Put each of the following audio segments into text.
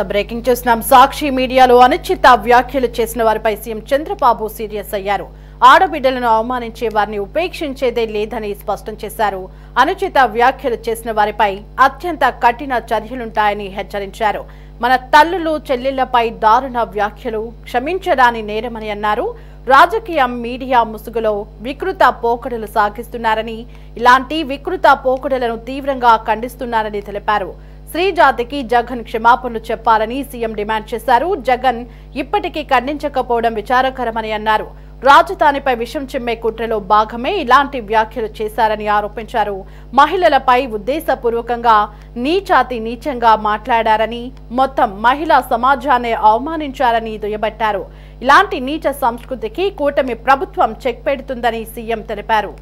Breaking చూస్తున్నాం. సాక్షి మీడియాలో అనుచిత వ్యాఖ్యలు చేసిన వారిపై సీఎం చంద్రబాబు సీరియస్ అయ్యారు. ఆడబిడ్డలను అవమానించే వారిని ఉపేక్షించేదే లేదని స్పష్టం చేశారు. అనుచిత వ్యాఖ్యలు చేసిన వారిపై అత్యంత కఠిన చర్యలుంటాయని హెచ్చరించారు. మన తల్లులు చెల్లెళ్లపై దారుణ వ్యాఖ్యలు క్షమించడాని నేరమని అన్నారు. రాజకీయ మీడియా ముసుగులో వికృత పోకడలు సాగిస్తున్నారని, ఇలాంటి వికృత పోకడలను తీవ్రంగా ఖండిస్తున్నారని తెలిపారు. స్త్రీ జాతికి జగన్ క్షమాపణలు చెప్పాలని సీఎం డిమాండ్ చేశారు. జగన్ ఇప్పటికీ ఖండించకపోవడం విచారకరమని అన్నారు. రాజధానిపై విషం చిమ్మే కుట్రలో భాగమే ఇలాంటి వ్యాఖ్యలు చేశారని ఆరోపించారు. మహిళలపై ఉద్దేశపూర్వకంగా నీచంగా మాట్లాడారని, మొత్తం మహిళా సమాజాన్ని అవమానించారని దుయ్యబట్టారు. ఇలాంటి నీచ సంస్కృతికి కూటమి ప్రభుత్వం చెక్ పెడుతుందని సీఎం తెలిపారు.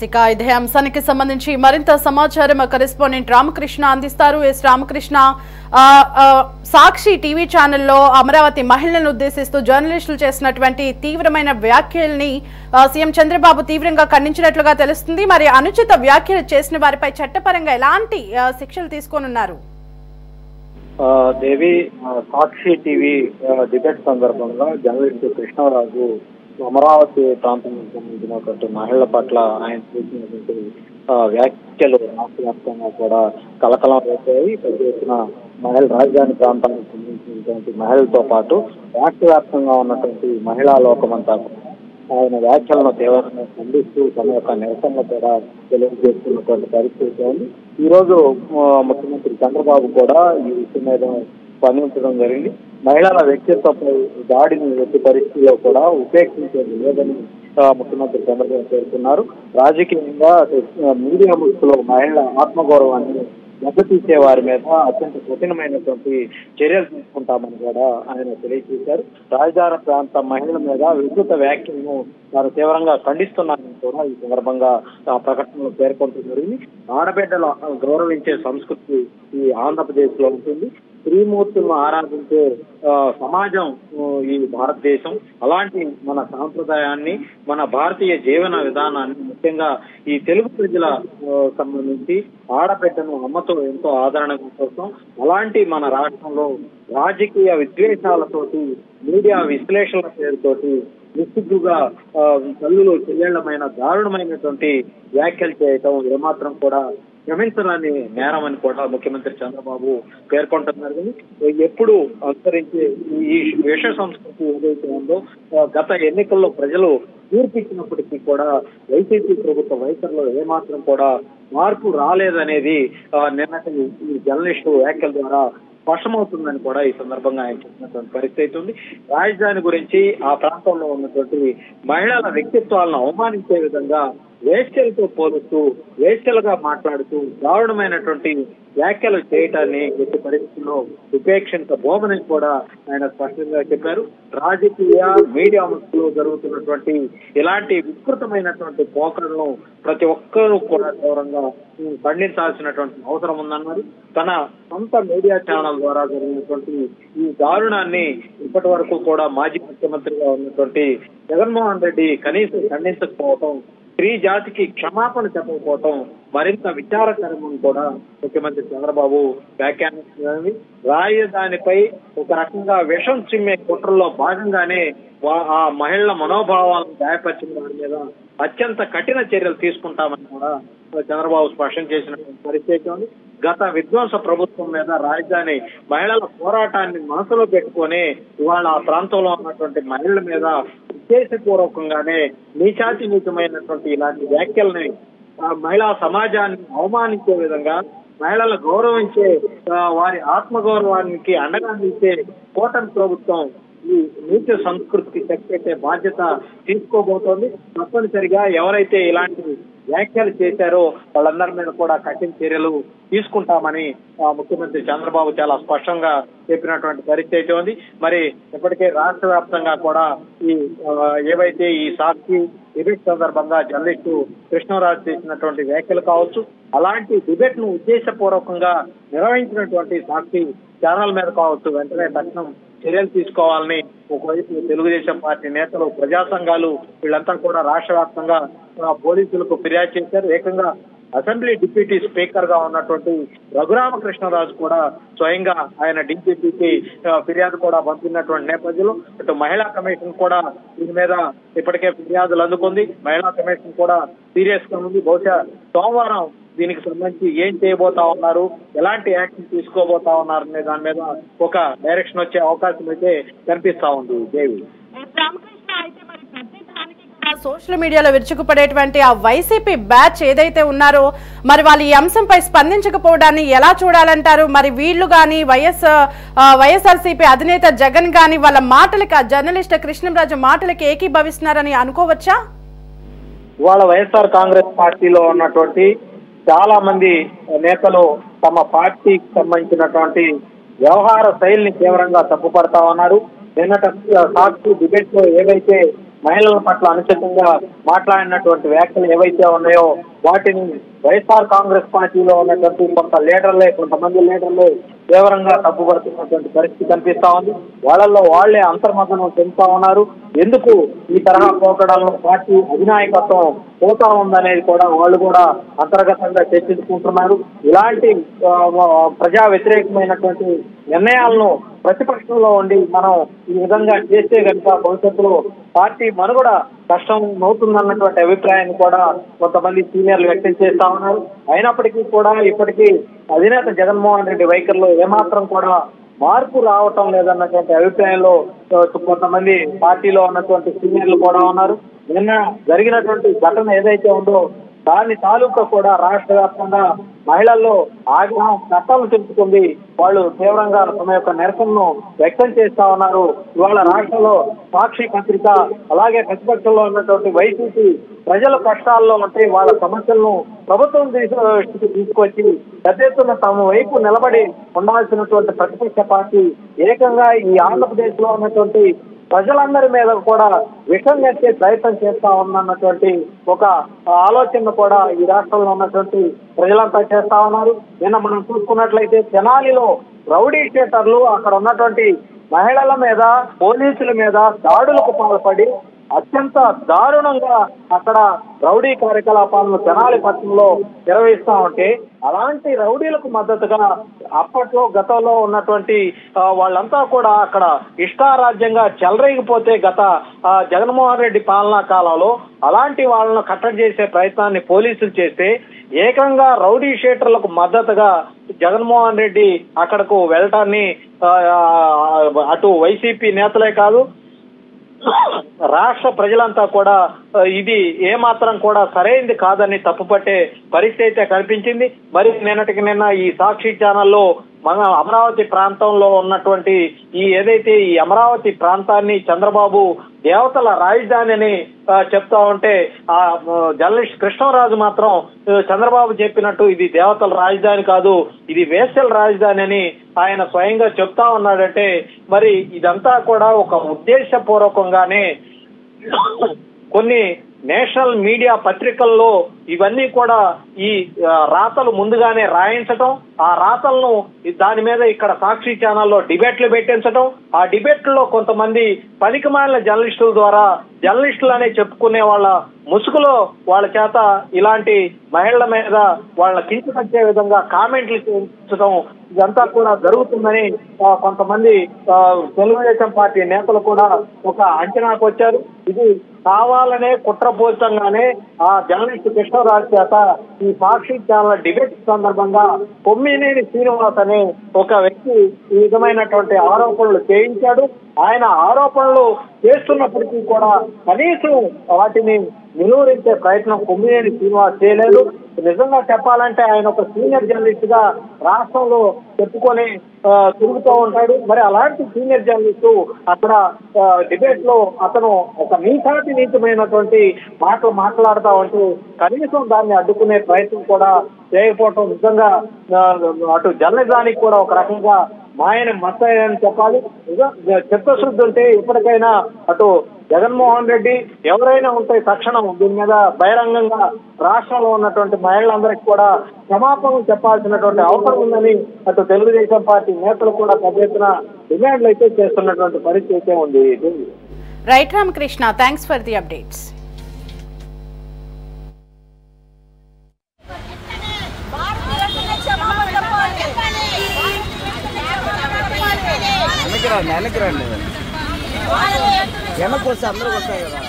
ఇక ఇదే అంశానికి సంబంధించి మరింత సమాచారం కరెస్పాండెంట్ రామకృష్ణ అందిస్తారు. రామకృష్ణ, సాక్షి టీవీ ఛానల్లో అమరావతి మహిళలను ఉద్దేశిస్తూ జర్నలిస్టులు చేసినటువంటి తీవ్రమైన వ్యాఖ్యల్ని సీఎం చంద్రబాబు తీవ్రంగా ఖండించినట్లుగా తెలుస్తుంది. మరి అనుచిత వ్యాఖ్యలు చేసిన వారిపై చట్టపరంగా ఎలాంటి శిక్షలు తీసుకోనున్నారు? దేవి, సాక్షి టీవీ డిబేట్ సందర్భంగా జర్నలిస్టు కృష్ణరాజు అమరావతి ప్రాంతానికి సంబంధించినటువంటి మహిళల పట్ల ఆయన చేసినటువంటి వ్యాఖ్యలు రాష్ట్ర వ్యాప్తంగా కూడా కలకలం రేపాయి. పెద్ద ఎత్తున రాజధాని ప్రాంతానికి సంబంధించినటువంటి మహిళలతో పాటు రాష్ట్ర వ్యాప్తంగా ఉన్నటువంటి మహిళా లోకమంతా ఆయన వ్యాఖ్యలను తీవ్రంగా ఖండిస్తూ తమ యొక్క నిరసనలు కూడా తెలియజేస్తున్నటువంటి పరిస్థితి ఉంది. ఈ రోజు ముఖ్యమంత్రి చంద్రబాబు కూడా ఈ విషయం మీద స్పందించడం జరిగింది. మహిళల వ్యక్తిత్వపై దాడిని ఎట్టి పరిస్థితిలో కూడా ఉపేక్షించేది లేదని ముఖ్యమంత్రి చంద్రబాబు పేర్కొన్నారు. రాజకీయంగా మీడియా ముసుగులో మహిళల ఆత్మగౌరవాన్ని దెబ్బతీసే వారి మీద అత్యంత కఠినమైనటువంటి చర్యలు తీసుకుంటామని కూడా ఆయన తెలియజేశారు. రాజధాని ప్రాంత మహిళల మీద వికృత వ్యాఖ్యలను వారు తీవ్రంగా ఖండిస్తున్నారని కూడా ఈ సందర్భంగా ప్రకటనలో పేర్కొంటున్నారు. ఆడబిడ్డలు గౌరవించే సంస్కృతి ఈ ఆంధ్రప్రదేశ్ లో ఉంటుంది. స్త్రీమూర్తులను ఆరాధించే సమాజం ఈ భారతదేశం. అలాంటి మన సాంప్రదాయాన్ని, మన భారతీయ జీవన విధానాన్ని, ముఖ్యంగా ఈ తెలుగు ప్రజల సంబంధించి ఆడబిడ్డను అమ్మతో ఎంతో ఆదరణ కోసం, అలాంటి మన రాష్ట్రంలో రాజకీయ విద్వేషాలతోటి, మీడియా విశ్లేషణల పేరుతోటి నిస్సిగ్గుగా తల్లులు చెల్లెళ్లమైన దారుణమైనటువంటి వ్యాఖ్యలు చేయటం ఏమాత్రం కూడా క్షమించడాన్ని నేరమని కూడా ముఖ్యమంత్రి చంద్రబాబు పేర్కొంటున్నారు. ఎప్పుడు అనుసరించే ఈ విష సంస్కృతి ఏదైతే ఉందో గత ఎన్నికల్లో ప్రజలు తీర్పిచ్చినప్పటికీ కూడా వైసీపీ ప్రభుత్వ వైఖరిలో ఏమాత్రం కూడా మార్పు రాలేదనేది నిన్నటి ఈ జర్నలిస్టు వ్యాఖ్యల ద్వారా స్పష్టమవుతుందని కూడా ఈ సందర్భంగా ఆయన చెప్పినటువంటి పరిస్థితి ఉంది. రాజధాని గురించి ఆ ప్రాంతంలో ఉన్నటువంటి మహిళల వ్యక్తిత్వాలను అవమానించే విధంగా వేశ్యలతో పోలుస్తూ, వేశ్యలుగా మాట్లాడుతూ దారుణమైనటువంటి వ్యాఖ్యలు చేయటాన్ని ఎట్టి పరిస్థితుల్లో ఉపేక్షించబోమని కూడా ఆయన స్పష్టంగా చెప్పారు. రాజకీయ మీడియా ముసుగులో జరుగుతున్నటువంటి ఇలాంటి వికృతమైనటువంటి పోకడలను ప్రతి ఒక్కరూ కూడా తీవ్రంగా ఖండించాల్సినటువంటి అవసరం ఉందన్నారు. తన సొంత మీడియా ఛానల్ ద్వారా జరిగినటువంటి ఈ దారుణాన్ని ఇప్పటి వరకు కూడా మాజీ ముఖ్యమంత్రిగా ఉన్నటువంటి జగన్మోహన్ రెడ్డి కనీసం ఖండించకపోవటం, స్త్రీ జాతికి క్షమాపణ చెప్పకపోవటం మరింత విచారకరమని కూడా ముఖ్యమంత్రి చంద్రబాబు వ్యాఖ్యానిస్తున్నది. రాజధానిపై ఒక రకంగా విషం చిమ్మే కుట్రల్లో భాగంగానే ఆ మహిళల మనోభావాలను గాయపరిచిన వారి మీద అత్యంత కఠిన చర్యలు తీసుకుంటామని కూడా చంద్రబాబు స్పష్టం చేసిన పరిస్థితి ఉంది. గత విధ్వంస ప్రభుత్వం మీద రాజధాని మహిళల పోరాటాన్ని మనసులో పెట్టుకొని ఇవాళ ఆ ప్రాంతంలో ఉన్నటువంటి మహిళల మీద ఉద్దేశపూర్వకంగానే నీచమైనటువంటి ఇలాంటి వ్యాఖ్యల్ని మహిళా సమాజాన్ని అవమానించే విధంగా, మహిళలు గౌరవించే వారి ఆత్మగౌరవానికి అండగా నిలిచే కూటమి ప్రభుత్వం ఈ నీచ సంస్కృతికి చెక్ పెట్టే బాధ్యత తీసుకోబోతోంది. తప్పనిసరిగా ఎవరైతే ఇలాంటి వ్యాఖ్యలు చేశారో వాళ్ళందరి మీద కూడా కఠిన చర్యలు తీసుకుంటామని ముఖ్యమంత్రి చంద్రబాబు చాలా స్పష్టంగా చెప్పినటువంటి పరిస్థితి ఉంది. మరి ఇప్పటికే రాష్ట్ర వ్యాప్తంగా కూడా ఈ ఏవైతే ఈ సాక్షి డిబేట్ సందర్భంగా జర్నలిస్టు కృష్ణరాజు చేసినటువంటి వ్యాఖ్యలు కావచ్చు, అలాంటి డిబేట్ ను ఉద్దేశపూర్వకంగా నిర్వహించినటువంటి సాక్షి ఛానల్ మీద కావచ్చు వెంటనే తక్షణం చర్యలు తీసుకోవాలని ఒకవైపు తెలుగుదేశం పార్టీ నేతలు, ప్రజా సంఘాలు వీళ్ళంతా కూడా రాష్ట్ర వ్యాప్తంగా పోలీసులకు ఫిర్యాదు చేశారు. ఏకంగా అసెంబ్లీ డిప్యూటీ స్పీకర్ గా ఉన్నటువంటి రఘురామకృష్ణరాజు కూడా స్వయంగా ఆయన డీజీపీకి ఫిర్యాదు కూడా పంపినటువంటి నేపథ్యంలో ఇటు మహిళా కమిషన్ కూడా దీని మీద ఇప్పటికే ఫిర్యాదులు అందుకుంది. మహిళా కమిషన్ కూడా సీరియస్ గా ఉంది. బహుశా సోమవారం దీనికి సంబంధించి ఏం చేయబోతా ఉన్నారు, ఎలాంటి యాక్షన్ తీసుకోబోతా ఉన్నారు అనే దాని మీద ఒక డైరెక్షన్ వచ్చే అవకాశం అయితే కనిపిస్తా ఉంది. దేవి, సోషల్ మీడియాలో విరుచుకుపడేటువంటి ఆ వైసీపీ బ్యాచ్ ఏదైతే ఉన్నారో మరి వాళ్ళు ఈ అంశంపై స్పందించకపోవడాన్ని ఎలా చూడాలంటారు? మరి వీళ్ళు కానీ వైఎస్ఆర్సీపీ అధినేత జగన్ కానీ వాళ్ళ మాటలకి, ఆ జర్నలిస్ట్ కృష్ణంరాజు మాటలకి ఏకీభవిస్తున్నారని అనుకోవచ్చా? ఇవాళ వైఎస్ఆర్ కాంగ్రెస్ పార్టీలో ఉన్నటువంటి చాలా మంది నేతలు తమ పార్టీకి సంబంధించినటువంటి వ్యవహార శైలిని తీవ్రంగా తప్పుపడతా ఉన్నారు. నిన్నటి సాక్షి డిబేట్ లో ఏవైతే మహిళల పట్ల అనుచితంగా మాట్లాడినటువంటి వ్యాఖ్యలు ఏవైతే ఉన్నాయో వాటిని వైఎస్ఆర్ కాంగ్రెస్ పార్టీలో ఉన్నటువంటి కొంతమంది లీడర్లే తీవ్రంగా తప్పుపడుతున్నటువంటి పరిస్థితి కనిపిస్తా ఉంది. వాళ్ళల్లో వాళ్లే అంతర్మతనం చెందుతా ఉన్నారు. ఎందుకు ఈ తరహా పోకడాల్లో పార్టీ అధినాయకత్వం పోతా ఉందనేది కూడా వాళ్ళు కూడా అంతర్గతంగా చర్చించుకుంటున్నారు. ఇలాంటి ప్రజా వ్యతిరేకమైనటువంటి నిర్ణయాలను ప్రతిపక్షంలో ఉండి మనం ఈ విధంగా చేస్తే కనుక భవిష్యత్తులో పార్టీ మనుగడ కష్టం అవుతుందన్నటువంటి అభిప్రాయాన్ని కూడా కొంతమంది సీనియర్లు వ్యక్తం చేస్తా ఉన్నారు. అయినప్పటికీ కూడా ఇప్పటికీ అధినేత జగన్మోహన్ రెడ్డి వైఖరిలో ఏమాత్రం కూడా మార్పు రావటం లేదన్నటువంటి అభిప్రాయంలో కొంతమంది పార్టీలో ఉన్నటువంటి సీనియర్లు కూడా ఉన్నారు. నిన్న జరిగినటువంటి ఘటన ఏదైతే ఉందో దాని తాలూకా కూడా రాష్ట్ర వ్యాప్తంగా మహిళల్లో ఆగ్రహం చట్టాలు తెలుసుకుంది. వాళ్ళు తీవ్రంగా తమ యొక్క నిరసనను వ్యక్తం చేస్తా ఉన్నారు. ఇవాళ రాష్ట్రంలో సాక్షి పత్రిక అలాగే ప్రతిపక్షంలో ఉన్నటువంటి వైసీపీ ప్రజల కష్టాల్లో ఉంటే వాళ్ళ సమస్యలను ప్రభుత్వం తీసుకొచ్చి పెద్ద ఎత్తున తమ వైపు నిలబడి ఉండాల్సినటువంటి ప్రతిపక్ష పార్టీ ఏకంగా ఈ ఆంధ్రప్రదేశ్ లో ఉన్నటువంటి ప్రజలందరి మీద కూడా విషం కట్టే ప్రయత్నం చేస్తా ఉందన్నటువంటి ఒక ఆలోచన కూడా ఈ రాష్ట్రంలో ఉన్నటువంటి ప్రజలంతా చేస్తా ఉన్నారు. నిన్న మనం చూసుకున్నట్లయితే తెనాలిలో రౌడీ షీటర్లు అక్కడ ఉన్నటువంటి మహిళల మీద, పోలీసుల మీద దాడులకు పాల్పడి అత్యంత దారుణంగా అక్కడ రౌడీ కార్యకలాపాలను తెనాలి పట్టణంలో నిర్వహిస్తా ఉంటే అలాంటి రౌడీలకు మద్దతుగా అప్పట్లో గతంలో ఉన్నటువంటి వాళ్ళంతా కూడా అక్కడ ఇష్టారాజ్యంగా చెలరేగిపోతే గత జగన్మోహన్ రెడ్డి పాలనా కాలంలో అలాంటి వాళ్ళను కట్టడి చేసే ప్రయత్నాన్ని పోలీసులు చేస్తే ఏకంగా రౌడీ షీటర్లకు మద్దతుగా జగన్మోహన్ రెడ్డి అక్కడకు వెళ్ళటాన్ని అటు వైసీపీ నేతలే కాదు రాష్ట్ర ప్రజలంతా కూడా ఇది ఏమాత్రం కూడా సరైనది కాదని తప్పుపట్టే పరిస్థితి అయితే కనిపించింది. మరి నిన్నటికి నిన్న ఈ సాక్షి ఛానల్లో మన అమరావతి ప్రాంతంలో ఉన్నటువంటి ఏదైతే ఈ అమరావతి ప్రాంతాన్ని చంద్రబాబు దేవతల రాజధాని అని చెప్తా ఉంటే ఆ జర్నలిస్ట్ కృష్ణరాజు మాత్రం చంద్రబాబు చెప్పినట్టు ఇది దేవతల రాజధాని కాదు, ఇది వేశ్యల రాజధాని అని ఆయన స్వయంగా చెప్తా ఉన్నాడంటే మరి ఇదంతా కూడా ఒక ఉద్దేశపూర్వకంగానే కొన్ని నేషనల్ మీడియా పత్రికల్లో ఇవన్నీ కూడా ఈ రాతలు ముందుగానే రాయించటం, ఆ రాతలను దాని మీద ఇక్కడ సాక్షి ఛానల్లో డిబేట్లు పెట్టించడం, ఆ డిబేట్లలో కొంతమంది పనికిమాలిన జర్నలిస్టుల ద్వారా జర్నలిస్టులనే చెప్పుకునే వాళ్ళ ముసుగులో వాళ్ళ చేత ఇలాంటి మహిళల మీద వాళ్ళ కించపరిచే విధంగా కామెంట్లు చేయించడం ఇదంతా కూడా జరుగుతుందని కొంతమంది తెలుగుదేశం పార్టీ నేతలు కూడా ఒక అంచనాకు వచ్చారు. ఇది కావాలనే కుట్రపూరితంగానే ఆ జర్నలిస్ట్ కృష్ణరాజు చేత ఈ సాక్షి ఛానల్ డిబేట్ సందర్భంగా కొమ్మినేని శ్రీనివాస్ అనే ఒక వ్యక్తి ఈ విధమైనటువంటి ఆరోపణలు చేయించాడు. ఆయన ఆరోపణలు చేస్తున్నప్పటికీ కూడా కనీసం వాటిని నిలువరించే ప్రయత్నం కొమ్మినేని శ్రీనివాస్ చేయలేదు. నిజంగా చెప్పాలంటే ఆయన ఒక సీనియర్ జర్నలిస్ట్ గా రాష్ట్రంలో చెప్పుకొని తిరుగుతూ ఉంటాడు. మరి అలాంటి సీనియర్ జర్నలిస్టు అక్కడ డిబేట్ లో అతను ఒక నీచమైనటువంటి మాటలు మాట్లాడుతూ ఉంటూ కనీసం దాన్ని అడ్డుకునే ప్రయత్నం కూడా చేయకపోవటం నిజంగా అటు జర్నలిజానికి కూడా ఒక రకంగా మాయని మస్తాయని చెప్పాలి. చిత్తశుద్ధి ఉంటే ఇప్పటికైనా అటు జగన్మోహన్ రెడ్డి ఎవరైనా ఉంటే తక్షణం దీని మీద బహిరంగంగా రాష్ట్రంలో ఉన్నటువంటి మహిళలందరికీ కూడా క్షమాపణలు చెప్పాల్సినటువంటి అవసరం ఉందని అటు తెలుగుదేశం పార్టీ నేతలు కూడా పెద్ద ఎత్తున డిమాండ్లు అయితే చేస్తున్నటువంటి పరిస్థితి అయితే ఉంది. Right Ramakrishna, thanks for the updates. వెనక్కి రండి, వెనక్కి వస్తే అందరికి వస్తాయి కదా.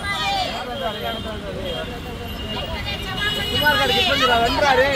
కుమార్ గారికి ఇబ్బంది రండి రా రే.